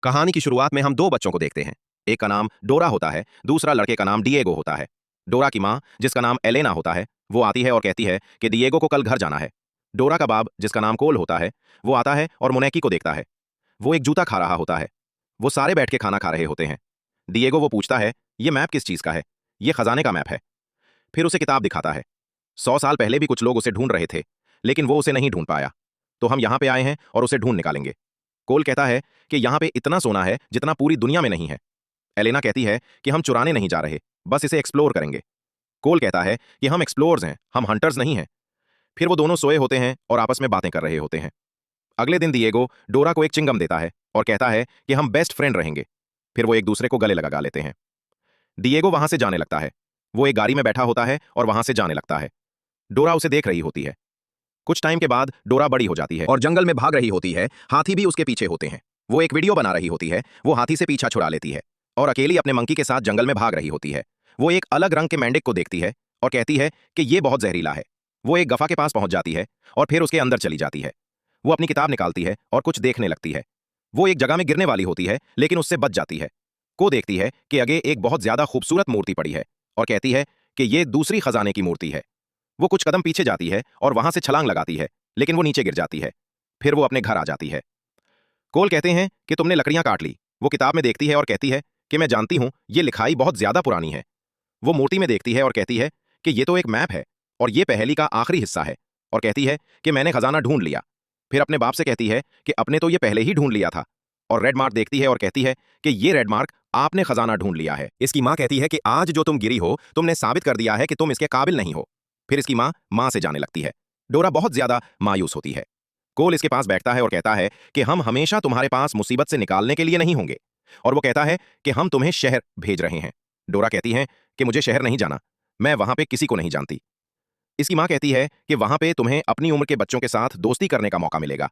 कहानी की शुरुआत में हम दो बच्चों को देखते हैं। एक का नाम डोरा होता है, दूसरा लड़के का नाम डिएगो होता है। डोरा की माँ, जिसका नाम एलेना होता है, वो आती है और कहती है कि डिएगो को कल घर जाना है। डोरा का बाप, जिसका नाम कोल होता है, वो आता है और मुनेकी को देखता है। वो एक जूता खा रहा होता है। वो सारे बैठ के खाना खा रहे होते हैं। डिएगो वो पूछता है, ये मैप किस चीज़ का है? ये खजाने का मैप है। फिर उसे किताब दिखाता है। 100 साल पहले भी कुछ लोग उसे ढूंढ रहे थे, लेकिन वो उसे नहीं ढूंढ पाया। तो हम यहाँ पे आए हैं और उसे ढूंढ निकालेंगे। कोल कहता है कि यहाँ पे इतना सोना है जितना पूरी दुनिया में नहीं है। एलेना कहती है कि हम चुराने नहीं जा रहे, बस इसे एक्सप्लोर करेंगे। कोल कहता है कि हम एक्सप्लोर्स हैं, हम हंटर्स नहीं हैं। फिर वो दोनों सोए होते हैं और आपस में बातें कर रहे होते हैं। अगले दिन दिएगो डोरा को एक चिंगम देता है और कहता है कि हम बेस्ट फ्रेंड रहेंगे। फिर वो एक दूसरे को गले लगा लेते हैं। डिएगो वहां से जाने लगता है। वो एक गाड़ी में बैठा होता है और वहां से जाने लगता है। डोरा उसे देख रही होती है। कुछ टाइम के बाद डोरा बड़ी हो जाती है और जंगल में भाग रही होती है। हाथी भी उसके पीछे होते हैं। वो एक वीडियो बना रही होती है। वो हाथी से पीछा छुड़ा लेती है और अकेली अपने मंकी के साथ जंगल में भाग रही होती है। वो एक अलग रंग के मेंढक को देखती है और कहती है कि ये बहुत जहरीला है। वो एक गफा के पास पहुंच जाती है और फिर उसके अंदर चली जाती है। वो अपनी किताब निकालती है और कुछ देखने लगती है। वो एक जगह में गिरने वाली होती है, लेकिन उससे बच जाती है। को देखती है कि आगे एक बहुत ज्यादा खूबसूरत मूर्ति पड़ी है और कहती है कि ये दूसरी खजाने की मूर्ति है। वो कुछ कदम पीछे जाती है और वहां से छलांग लगाती है, लेकिन वो नीचे गिर जाती है। फिर वो अपने घर आ जाती है। कोल कहते हैं कि तुमने लकड़ियां काट ली। वो किताब में देखती है और कहती है कि मैं जानती हूं ये लिखाई बहुत ज्यादा पुरानी है। वो मूर्ति में देखती है और कहती है कि ये तो एक मैप है और ये पहेली का आखिरी हिस्सा है, और कहती है कि मैंने खजाना ढूंढ लिया। फिर अपने बाप से कहती है कि अपने तो ये पहले ही ढूंढ लिया था, और रेड मार्क देखती है और कहती है कि ये रेड मार्क, आपने खजाना ढूंढ लिया है। इसकी माँ कहती है कि आज जो तुम गिरी हो, तुमने साबित कर दिया है कि तुम इसके काबिल नहीं हो। फिर इसकी माँ से जाने लगती है। डोरा बहुत ज्यादा मायूस होती है। कोल इसके पास बैठता है और कहता है कि हम हमेशा तुम्हारे पास मुसीबत से निकालने के लिए नहीं होंगे, और वो कहता है कि हम तुम्हें शहर भेज रहे हैं। डोरा कहती है कि मुझे शहर नहीं जाना, मैं वहां पे किसी को नहीं जानती। इसकी माँ कहती है कि वहां पे तुम्हें अपनी उम्र के बच्चों के साथ दोस्ती करने का मौका मिलेगा।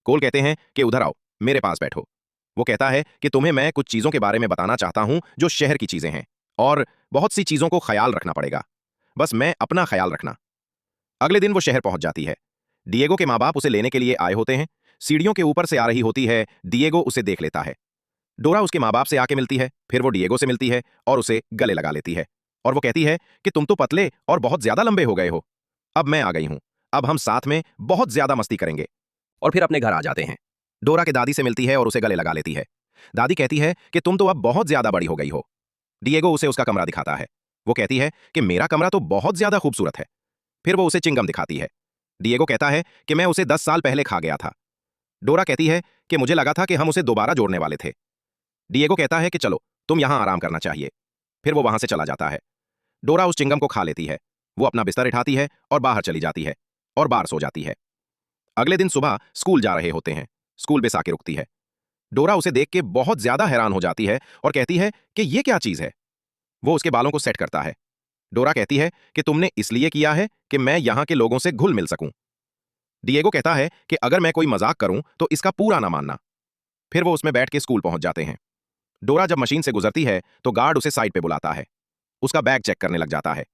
कोल कहते हैं कि उधर आओ, मेरे पास बैठो। वो कहता है कि तुम्हें मैं कुछ चीजों के बारे में बताना चाहता हूं जो शहर की चीजें हैं, और बहुत सी चीजों को ख्याल रखना पड़ेगा। बस मैं अपना ख्याल रखना। अगले दिन वो शहर पहुंच जाती है। डिएगो के माँ बाप उसे लेने के लिए आए होते हैं। सीढ़ियों के ऊपर से आ रही होती है। डिएगो उसे देख लेता है। डोरा उसके माँ बाप से आके मिलती है। फिर वो डिएगो से मिलती है और उसे गले लगा लेती है, और वो कहती है कि तुम तो पतले और बहुत ज्यादा लंबे हो गए हो। अब मैं आ गई हूं। अब हम साथ में बहुत ज्यादा मस्ती करेंगे। और फिर अपने घर आ जाते हैं। डोरा के दादी से मिलती है और उसे गले लगा लेती है। दादी कहती है कि तुम तो अब बहुत ज्यादा बड़ी हो गई हो। डिएगो उसे उसका कमरा दिखाता है। वो कहती है कि मेरा कमरा तो बहुत ज्यादा खूबसूरत है। फिर वो उसे चिंगम दिखाती है। डिएगो कहता है कि मैं उसे 10 साल पहले खा गया था। डोरा कहती है कि मुझे लगा था कि हम उसे दोबारा जोड़ने वाले थे। डिएगो कहता है कि चलो, तुम यहां आराम करना चाहिए। फिर वो वहां से चला जाता है। डोरा उस चिंगम को खा लेती है। वो अपना बिस्तर उठाती है और बाहर चली जाती है और बाहर सो जाती है। अगले दिन सुबह स्कूल जा रहे होते हैं। स्कूल बस आके रुकती है। डोरा उसे देख के बहुत ज्यादा हैरान हो जाती है और कहती है कि ये क्या चीज है। वो उसके बालों को सेट करता है। डोरा कहती है कि तुमने इसलिए किया है कि मैं यहां के लोगों से घुल मिल सकूं। डिएगो कहता है कि अगर मैं कोई मजाक करूं तो इसका पूरा ना मानना। फिर वो उसमें बैठ के स्कूल पहुंच जाते हैं। डोरा जब मशीन से गुजरती है तो गार्ड उसे साइड पे बुलाता है। उसका बैग चेक करने लग जाता है।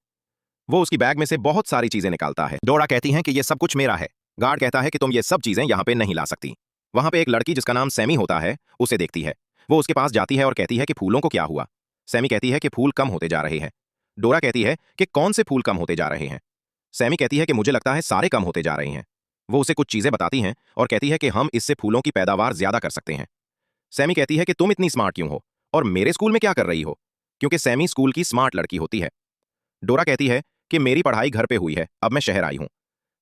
वो उसकी बैग में से बहुत सारी चीजें निकालता है। डोरा कहती हैं कि ये सब कुछ मेरा है। गार्ड कहता है कि तुम ये सब चीजें यहाँ पे नहीं ला सकती। वहां पे एक लड़की जिसका नाम सैमी होता है उसे देखती है। वो उसके पास जाती है और कहती है कि फूलों को क्या हुआ। सैमी कहती है कि फूल कम होते जा रहे हैं। डोरा कहती है कि कौन से फूल कम होते जा रहे हैं। सैमी कहती है कि मुझे लगता है सारे कम होते जा रहे हैं। वो उसे कुछ चीजें बताती हैं और कहती है कि हम इससे फूलों की पैदावार ज्यादा कर सकते हैं। सैमी कहती है कि तुम इतनी स्मार्ट क्यों हो और मेरे स्कूल में क्या कर रही हो, क्योंकि सैमी स्कूल की स्मार्ट लड़की होती है। डोरा कहती है कि मेरी पढ़ाई घर पे हुई है, अब मैं शहर आई हूं।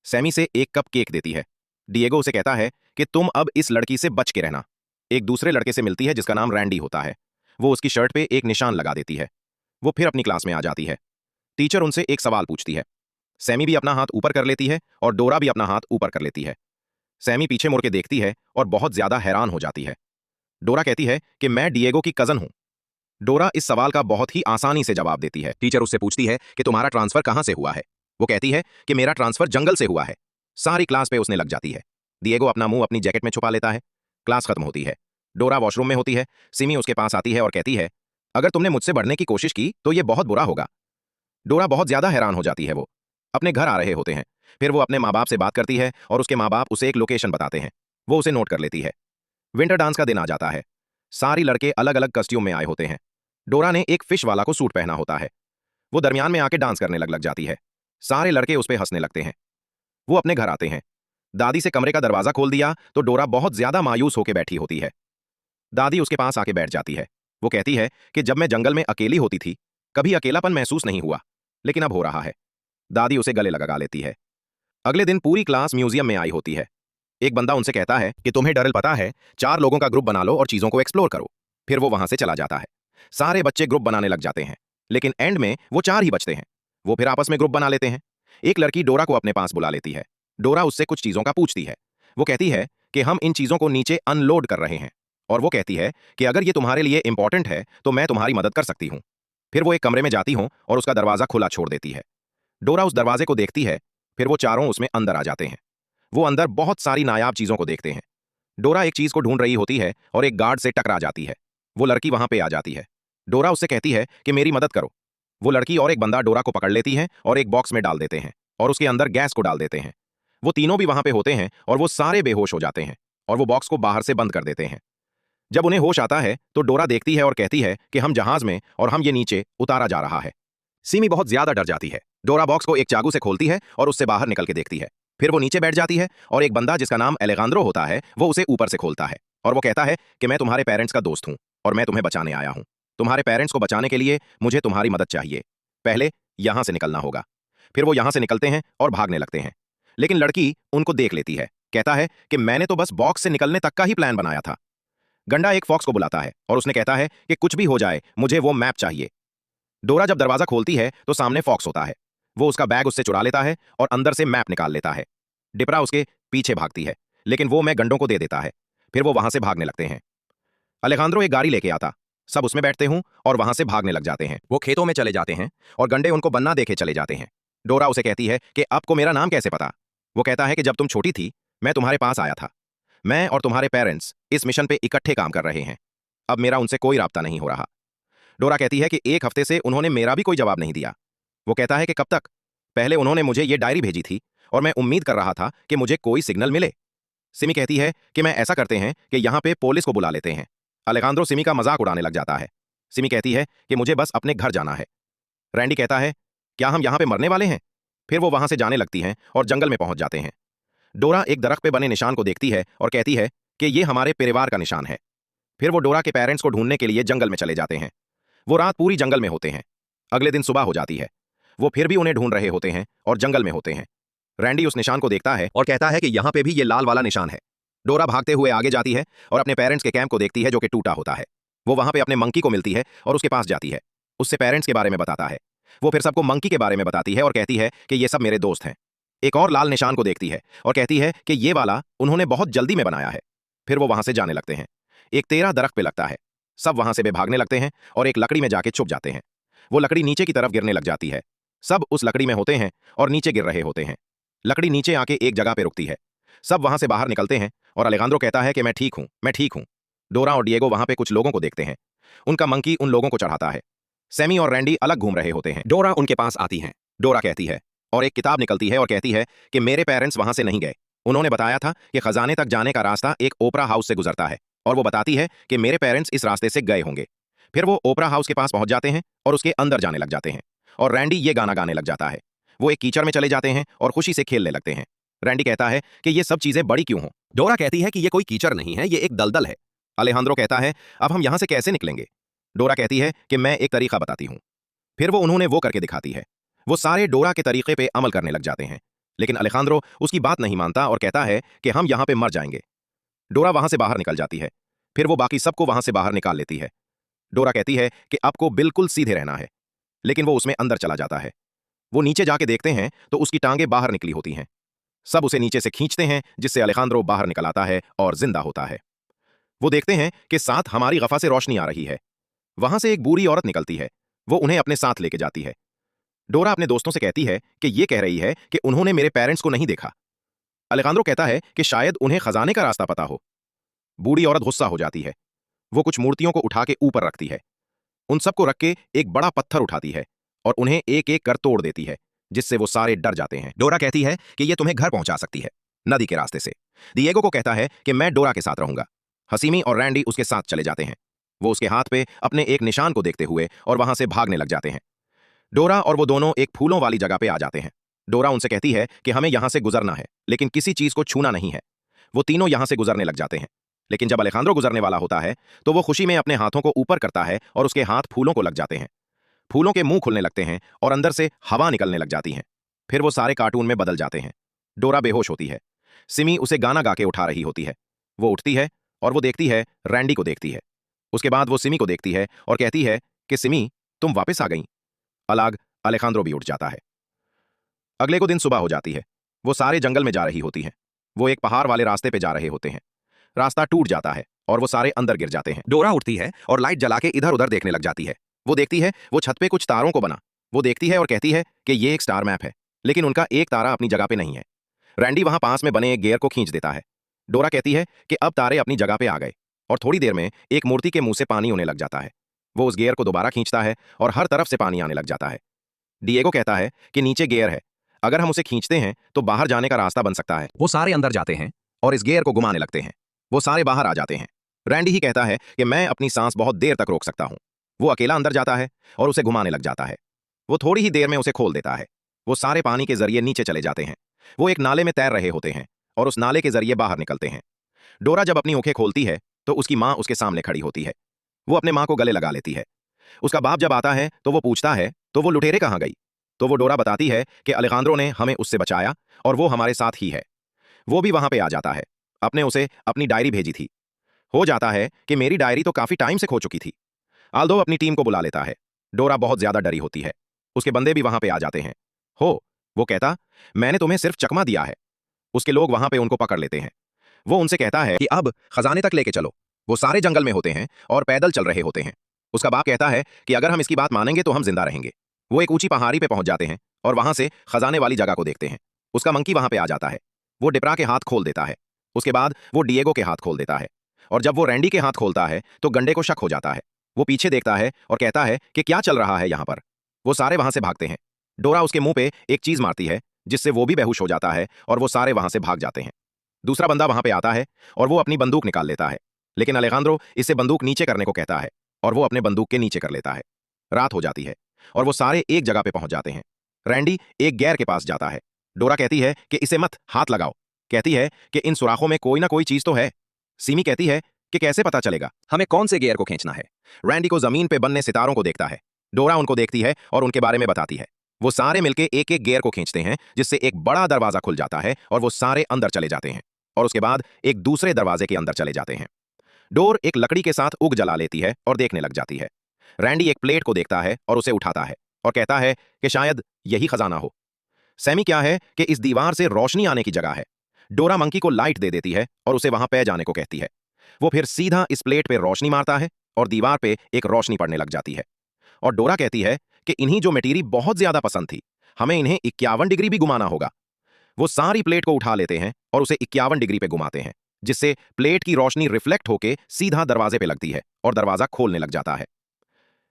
सैमी से एक कप केक देती है। डिएगो उसे कहता है कि तुम अब इस लड़की से बच के रहना। एक दूसरे लड़के से मिलती है जिसका नाम रैंडी होता है। वो उसकी शर्ट पे एक निशान लगा देती है। वो फिर अपनी क्लास में आ जाती है। टीचर उनसे एक सवाल पूछती है। सैमी भी अपना हाथ ऊपर कर लेती है और डोरा भी अपना हाथ ऊपर कर लेती है। सैमी पीछे मुड़ के देखती है और बहुत ज्यादा हैरान हो जाती है। डोरा कहती है कि मैं डिएगो की कजन हूं। डोरा इस सवाल का बहुत ही आसानी से जवाब देती है। टीचर उससे पूछती है कि तुम्हारा ट्रांसफर कहां से हुआ है। वो कहती है कि मेरा ट्रांसफर जंगल से हुआ है। सारी क्लास पे उसने लग जाती है। डिएगो अपना मुंह अपनी जैकेट में छुपा लेता है। क्लास खत्म होती है। डोरा वॉशरूम में होती है। सिमी उसके पास आती है और कहती है, अगर तुमने मुझसे बढ़ने की कोशिश की तो ये बहुत बुरा होगा। डोरा बहुत ज्यादा हैरान हो जाती है। वो अपने घर आ रहे होते हैं। फिर वो अपने माँ बाप से बात करती है और उसके माँ बाप उसे एक लोकेशन बताते हैं। वो उसे नोट कर लेती है। विंटर डांस का दिन आ जाता है। सारी लड़के अलग अलग कस्ट्यूम में आए होते हैं। डोरा ने एक फिश वाला को सूट पहना होता है। वो दरमियान में आके डांस करने लग जाती है। सारे लड़के उस पर हंसने लगते हैं। वो अपने घर आते हैं। दादी से कमरे का दरवाजा खोल दिया तो डोरा बहुत ज्यादा मायूस होकर बैठी होती है। दादी उसके पास आके बैठ जाती है। वो कहती है कि जब मैं जंगल में अकेली होती थी कभी अकेलापन महसूस नहीं हुआ, लेकिन अब हो रहा है। दादी उसे गले लगा लेती है। अगले दिन पूरी क्लास म्यूजियम में आई होती है। एक बंदा उनसे कहता है कि तुम्हें डरल पता है, 4 लोगों का ग्रुप बना लो और चीजों को एक्सप्लोर करो। फिर वो वहां से चला जाता है। सारे बच्चे ग्रुप बनाने लग जाते हैं, लेकिन एंड में वो 4 ही बचते हैं। वो फिर आपस में ग्रुप बना लेते हैं। एक लड़की डोरा को अपने पास बुला लेती है। डोरा उससे कुछ चीजों का पूछती है। वो कहती है कि हम इन चीजों को नीचे अनलोड कर रहे हैं, और वो कहती है कि अगर ये तुम्हारे लिए इंपॉर्टेंट है तो मैं तुम्हारी मदद कर सकती हूँ। फिर वो एक कमरे में जाती हूँ और उसका दरवाजा खुला छोड़ देती है। डोरा उस दरवाजे को देखती है। फिर वो चारों उसमें अंदर आ जाते हैं। वो अंदर बहुत सारी नायाब चीजों को देखते हैं। डोरा एक चीज को ढूंढ रही होती है और एक गार्ड से टकरा जाती है। वो लड़की वहां पे आ जाती है। डोरा उससे कहती है कि मेरी मदद करो। वो लड़की और एक बंदा डोरा को पकड़ लेती है और एक बॉक्स में डाल देते हैं और उसके अंदर गैस को डाल देते हैं। वो तीनों भी वहां पे होते हैं और वो सारे बेहोश हो जाते हैं और वो बॉक्स को बाहर से बंद कर देते हैं। जब उन्हें होश आता है तो डोरा देखती है और कहती है कि हम जहाज में और हम ये नीचे उतारा जा रहा है। सिमी बहुत ज्यादा डर जाती है। डोरा बॉक्स को एक चाकू से खोलती है और उससे बाहर निकल के देखती है। फिर वो नीचे बैठ जाती है और एक बंदा जिसका नाम एलेगांद्रो होता है वो उसे ऊपर से खोलता है और वो कहता है कि मैं तुम्हारे पेरेंट्स का दोस्त हूं और मैं तुम्हें बचाने आया हूं। तुम्हारे पेरेंट्स को बचाने के लिए मुझे तुम्हारी मदद चाहिए। पहले यहां से निकलना होगा। फिर वो यहां से निकलते हैं और भागने लगते हैं, लेकिन लड़की उनको देख लेती है। कहता है कि मैंने तो बस बॉक्स से निकलने तक का ही प्लान बनाया था। गंडा एक फॉक्स को बुलाता है और उसने कहता है कि कुछ भी हो जाए मुझे वो मैप चाहिए। डोरा जब दरवाजा खोलती है तो सामने फॉक्स होता है। वो उसका बैग उससे चुरा लेता है और अंदर से मैप निकाल लेता है। डिपरा उसके पीछे भागती है, लेकिन वो मैं गंडों को दे देता है। फिर वो वहां से भागने लगते हैं। अलेखांद्रो एक गाड़ी लेके आता। सब उसमें बैठते हूं और वहां से भागने लग जाते हैं। वो खेतों में चले जाते हैं और गंडे उनको बन्ना देखे चले जाते हैं। डोरा उसे कहती है कि आपको मेरा नाम कैसे पता। वो कहता है कि जब तुम छोटी थी मैं तुम्हारे पास आया था। मैं और तुम्हारे पेरेंट्स इस मिशन पे इकट्ठे काम कर रहे हैं। अब मेरा उनसे कोई राब्ता नहीं हो रहा। डोरा कहती है कि 1 हफ्ते से उन्होंने मेरा भी कोई जवाब नहीं दिया। वो कहता है कि कब तक। पहले उन्होंने मुझे ये डायरी भेजी थी और मैं उम्मीद कर रहा था कि मुझे कोई सिग्नल मिले। सिमी कहती है कि मैं ऐसा करते हैं कि यहाँ पे पुलिस को बुला लेते हैं। अलेखांद्रो सिमी का मजाक उड़ाने लग जाता है। सिमी कहती है कि मुझे बस अपने घर जाना है। रैंडी कहता है क्या हम यहाँ पे मरने वाले हैं। फिर वो वहां से जाने लगती हैं और जंगल में पहुंच जाते हैं। डोरा एक दरख्त पे बने निशान को देखती है और कहती है कि ये हमारे परिवार का निशान है। फिर वो डोरा के पेरेंट्स को ढूंढने के लिए जंगल में चले जाते हैं। वो रात पूरी जंगल में होते हैं। अगले दिन सुबह हो जाती है। वो फिर भी उन्हें ढूंढ रहे होते हैं और जंगल में होते हैं। रैंडी उस निशान को देखता है और कहता है कि यहाँ पे भी ये लाल वाला निशान है। डोरा भागते हुए आगे जाती है और अपने पेरेंट्स के कैंप को देखती है जो कि टूटा होता है। वो वहां पे अपने मंकी को मिलती है और उसके पास जाती है। उससे पेरेंट्स के बारे में बताता है। वो फिर सबको मंकी के बारे में बताती है और कहती है कि ये सब मेरे दोस्त हैं। एक और लाल निशान को देखती है और कहती है कि ये वाला उन्होंने बहुत जल्दी में बनाया है। फिर वो वहां से जाने लगते हैं। एक तेरा दरख्त पे लगता है। सब वहां से भागने लगते हैं और एक लकड़ी में जाके छुप जाते हैं। वो लकड़ी नीचे की तरफ गिरने लग जाती है। सब उस लकड़ी में होते हैं और नीचे गिर रहे होते हैं। लकड़ी नीचे आके एक जगह पे रुकती है। सब वहां से बाहर निकलते हैं और अलेखांद्रो कहता है कि मैं ठीक हूं, मैं ठीक हूं। डोरा और डिएगो वहां पे कुछ लोगों को देखते हैं। उनका मंकी उन लोगों को चढ़ाता है। सैमी और रैंडी अलग घूम रहे होते हैं। डोरा उनके पास आती है। डोरा कहती है और एक किताब निकलती है और कहती है कि मेरे पेरेंट्स वहां से नहीं गए। उन्होंने बताया था कि खजाने तक जाने का रास्ता एक ओपरा हाउस से गुजरता है और वो बताती है कि मेरे पेरेंट्स इस रास्ते से गए होंगे। फिर वो ओपरा हाउस के पास पहुंच जाते हैं और उसके अंदर जाने लग जाते हैं और रैंडी ये गाना गाने लग जाता है। वो एक कीचड़ में चले जाते हैं और खुशी से खेलने लगते हैं। रैंडी कहता है कि ये सब चीजें बड़ी क्यों हों। डोरा कहती है कि ये कोई कीचड़ नहीं है, ये एक दलदल है। अलेखांद्रो कहता है अब हम यहां से कैसे निकलेंगे। डोरा कहती है कि मैं एक तरीका बताती हूं। फिर वो उन्होंने वो करके दिखाती है। वो सारे डोरा के तरीके पे अमल करने लग जाते हैं, लेकिन अलेखांद्रो उसकी बात नहीं मानता और कहता है कि हम यहां पे मर जाएंगे। डोरा वहां से बाहर निकल जाती है। फिर वो बाकी सबको वहां से बाहर निकाल लेती है। डोरा कहती है कि आपको बिल्कुल सीधे रहना है, लेकिन वो उसमें अंदर चला जाता है। वो नीचे जाके देखते हैं तो उसकी टांगें बाहर निकली होती हैं। सब उसे नीचे से खींचते हैं जिससे अलेखांद्रो बाहर निकल आता है और जिंदा होता है। वो देखते हैं कि साथ हमारी गफा से रोशनी आ रही है। वहां से एक बूढ़ी औरत निकलती है। वो उन्हें अपने साथ लेके जाती है। डोरा अपने दोस्तों से कहती है कि ये कह रही है कि उन्होंने मेरे पेरेंट्स को नहीं देखा। अलेखांद्रो कहता है कि शायद उन्हें खजाने का रास्ता पता हो। बूढ़ी औरत गुस्सा हो जाती है। वो कुछ मूर्तियों को उठा के ऊपर रखती है। उन सबको रख के एक बड़ा पत्थर उठाती है और उन्हें एक एक कर तोड़ देती है, जिससे वो सारे डर जाते हैं। डोरा कहती है कि ये तुम्हें घर पहुंचा सकती है, नदी के रास्ते से। डिएगो को कहता है कि मैं डोरा के साथ रहूंगा। हसीमी और रैंडी उसके साथ चले जाते हैं। वो उसके हाथ पे अपने एक निशान को देखते हुए और वहां से भागने लग जाते हैं। डोरा और वो दोनों एक फूलों वाली जगह पे आ जाते हैं। डोरा उनसे कहती है कि हमें यहां से गुजरना है, लेकिन किसी चीज को छूना नहीं है। वो तीनों यहां से गुजरने लग जाते हैं, लेकिन जब अलेखांद्रो गुजरने वाला होता है तो वो खुशी में अपने हाथों को ऊपर करता है और उसके हाथ फूलों को लग जाते हैं। फूलों के मुंह खुलने लगते हैं और अंदर से हवा निकलने लग जाती है। फिर वो सारे कार्टून में बदल जाते हैं। डोरा बेहोश होती है। सिमी उसे गाना गा के उठा रही होती है। वो उठती है और वो देखती है, रैंडी को देखती है। उसके बाद वो सिमी को देखती है और कहती है कि सिमी, तुम वापस आ गई। अलाग अलेखांद्रो भी उठ जाता है। अगले को दिन सुबह हो जाती है। वो सारे जंगल में जा रही होती हैं। वो एक पहाड़ वाले रास्ते पे जा रहे होते हैं। रास्ता टूट जाता है और वो सारे अंदर गिर जाते हैं। डोरा उठती है और लाइट जला के इधर उधर देखने लग जाती है। वो देखती है वो छत पे कुछ तारों को बना। वो देखती है और कहती है कि ये एक स्टार मैप है, लेकिन उनका एक तारा अपनी जगह पे नहीं है। रैंडी वहां पास में बने एक गियर को खींच देता है। डोरा कहती है कि अब तारे अपनी जगह पे आ गए, और थोड़ी देर में एक मूर्ति के मुंह से पानी होने लग जाता है। वो उस गियर को दोबारा खींचता है और हर तरफ से पानी आने लग जाता है। डिएगो कहता है कि नीचे गियर है, अगर हम उसे खींचते हैं तो बाहर जाने का रास्ता बन सकता है। वो सारे अंदर जाते हैं और इस गियर को घुमाने लगते हैं। वो सारे बाहर आ जाते हैं। रैंडी ही कहता है कि मैं अपनी सांस बहुत देर तक रोक सकता हूं। वो अकेला अंदर जाता है और उसे घुमाने लग जाता है। वो थोड़ी ही देर में उसे खोल देता है। वो सारे पानी के जरिए नीचे चले जाते हैं। वो एक नाले में तैर रहे होते हैं और उस नाले के जरिए बाहर निकलते हैं। डोरा जब अपनी आंखें खोलती है तो उसकी माँ उसके सामने खड़ी होती है। वो अपने माँ को गले लगा लेती है। उसका बाप जब आता है तो वो पूछता है, तो वो लुटेरे कहाँ गई? तो वो डोरा बताती है कि अलेखांद्रो ने हमें उससे बचाया और वो हमारे साथ ही है। वो भी वहां पे आ जाता है। अपने उसे अपनी डायरी भेजी थी। हो जाता है कि मेरी डायरी तो काफी टाइम से खो चुकी थी। आल्दो अपनी टीम को बुला लेता है। डोरा बहुत ज्यादा डरी होती है। उसके बंदे भी वहां पे आ जाते हैं। हो, वो कहता, मैंने तुम्हें सिर्फ चकमा दिया है। उसके लोग वहां पे उनको पकड़ लेते हैं। वो उनसे कहता है कि अब खजाने तक लेके चलो। वो सारे जंगल में होते हैं और पैदल चल रहे होते हैं। उसका बाप कहता है कि अगर हम इसकी बात मानेंगे तो हम जिंदा रहेंगे। वो एक ऊंची पहाड़ी पे पहुंच जाते हैं और वहां से खजाने वाली जगह को देखते हैं। उसका मंकी वहां पे आ जाता है। वो डिपरा के हाथ खोल देता है। उसके बाद वो डिएगो के हाथ खोल देता है, और जब वो रैंडी के हाथ खोलता है तो गंडे को शक हो जाता है। वो पीछे देखता है और कहता है कि क्या चल रहा है यहाँ पर। वो सारे वहां से भागते हैं। डोरा उसके मुंह पे एक चीज मारती है जिससे वो भी बेहोश हो जाता है और वो सारे वहां से भाग जाते हैं। दूसरा बंदा वहां पे आता है और वो अपनी बंदूक निकाल लेता है, लेकिन अलेखांद्रो इससे बंदूक नीचे करने को कहता है और वो अपने बंदूक के नीचे कर लेता है। रात हो जाती है और वो सारे एक जगह पे पहुंच जाते हैं। रैंडी एक गैर के पास जाता है। डोरा कहती है कि इसे मत हाथ लगाओ। कहती है कि इन सुराखों में कोई ना कोई चीज तो है। सीमी कहती है कि कैसे पता चलेगा हमें कौन से गियर को खींचना है। रैंडी को जमीन पे बनने सितारों को देखता है। डोरा उनको देखती है और उनके बारे में बताती है। वो सारे मिलके एक एक गियर को खींचते हैं जिससे एक बड़ा दरवाजा खुल जाता है और वो सारे अंदर चले जाते हैं, और उसके बाद एक दूसरे दरवाजे के अंदर चले जाते हैं। डोर एक लकड़ी के साथ उग जला लेती है और देखने लग जाती है। रैंडी एक प्लेट को देखता है और उसे उठाता है और कहता है कि शायद यही खजाना हो। सैमी क्या है कि इस दीवार से रोशनी आने की जगह है। डोरा मंकी को लाइट दे देती है और उसे वहां पे जाने को कहती है। वो फिर सीधा इस प्लेट पे रोशनी मारता है और दीवार पे एक रोशनी पड़ने लग जाती है। और डोरा कहती है कि इन्हीं जो मेटीरी बहुत ज्यादा पसंद थी, हमें इन्हें 51 डिग्री भी घुमाना होगा। वो सारी प्लेट को उठा लेते हैं और उसे 51 डिग्री पे घुमाते हैं, जिससे प्लेट की रोशनी रिफ्लेक्ट होके सीधा दरवाजे पे लगती है और दरवाजा खोलने लग जाता है।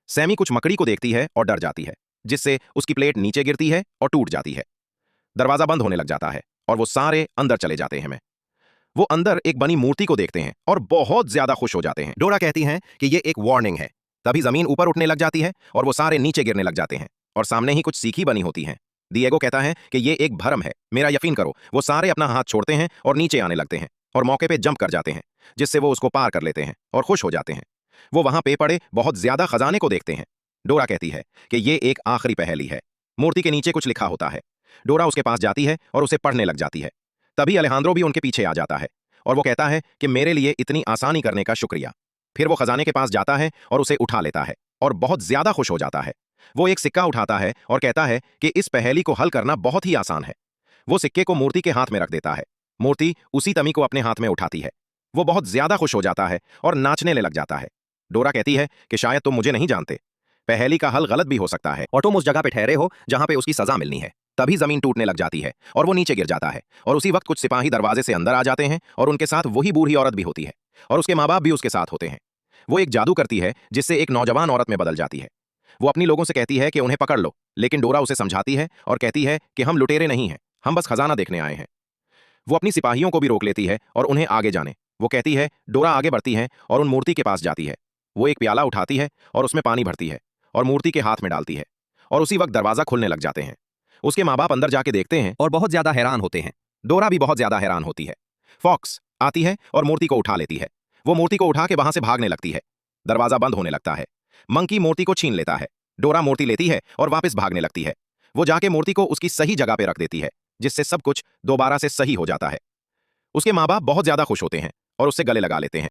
सैमी कुछ मकड़ी को देखती है और डर जाती है, जिससे उसकी प्लेट नीचे गिरती है और टूट जाती है। दरवाजा बंद होने लग जाता है और वो सारे अंदर चले जाते हैं। वो अंदर एक बनी मूर्ति को देखते हैं और बहुत ज्यादा खुश हो जाते हैं। डोरा कहती हैं कि ये एक वार्निंग है। तभी जमीन ऊपर उठने लग जाती है और वो सारे नीचे गिरने लग जाते हैं और सामने ही कुछ सीखी बनी होती हैं। डिएगो कहता है कि ये एक भरम है, मेरा यकीन करो। वो सारे अपना हाथ छोड़ते हैं और नीचे आने लगते हैं और मौके पे जंप कर जाते हैं, जिससे वो उसको पार कर लेते हैं और खुश हो जाते हैं। वो वहां पे पड़े बहुत ज्यादा खजाने को देखते हैं। डोरा कहती है कि ये एक आखिरी पहेली है। मूर्ति के नीचे कुछ लिखा होता है। डोरा उसके पास जाती है और उसे पढ़ने लग जाती है। तभी अलेखांद्रो भी उनके पीछे आ जाता है और वो कहता है कि मेरे लिए इतनी आसानी करने का शुक्रिया। फिर वो खजाने के पास जाता है और उसे उठा लेता है और बहुत ज्यादा खुश हो जाता है। वो एक सिक्का उठाता है और कहता है कि इस पहेली को हल करना बहुत ही आसान है। वो सिक्के को मूर्ति के हाथ में रख देता है। मूर्ति उसी तमी को अपने हाथ में उठाती है। वो बहुत ज्यादा खुश हो जाता है और नाचने लग जाता है। डोरा कहती है कि शायद तुम मुझे नहीं जानते, पहेली का हल गलत भी हो सकता है और तुम उस जगह पे ठहरे हो जहां पे उसकी सजा मिलनी है। तभी जमीन टूटने लग जाती है और वो नीचे गिर जाता है, और उसी वक्त कुछ सिपाही दरवाजे से अंदर आ जाते हैं और उनके साथ वही बूढ़ी औरत भी होती है और उसके माँ बाप भी उसके साथ होते हैं। वो एक जादू करती है जिससे एक नौजवान औरत में बदल जाती है। वो अपनी लोगों से कहती है कि उन्हें पकड़ लो, लेकिन डोरा उसे समझाती है और कहती है कि हम लुटेरे नहीं हैं, हम बस खजाना देखने आए हैं। वो अपनी सिपाहियों को भी रोक लेती है और उन्हें आगे जाने वो कहती है, डोरा आगे बढ़ती है और उन मूर्ति के पास जाती है। वो एक प्याला उठाती है और उसमें पानी भरती है और मूर्ति के हाथ में डालती है, और उसी वक्त दरवाजा खुलने लग जाते हैं। उसके माँ बाप अंदर जाके देखते हैं और बहुत ज्यादा हैरान होते हैं। डोरा भी बहुत ज्यादा हैरान होती है। फॉक्स आती है और मूर्ति को उठा लेती है। वो मूर्ति को उठा के वहां से भागने लगती है। दरवाजा बंद होने लगता है। मंकी मूर्ति को छीन लेता है। डोरा मूर्ति लेती है और वापस भागने लगती है। वो जाके मूर्ति को उसकी सही जगह पे रख देती है, जिससे सब कुछ दोबारा से सही हो जाता है। उसके माँ बाप बहुत ज्यादा खुश होते हैं और उससे गले लगा लेते हैं।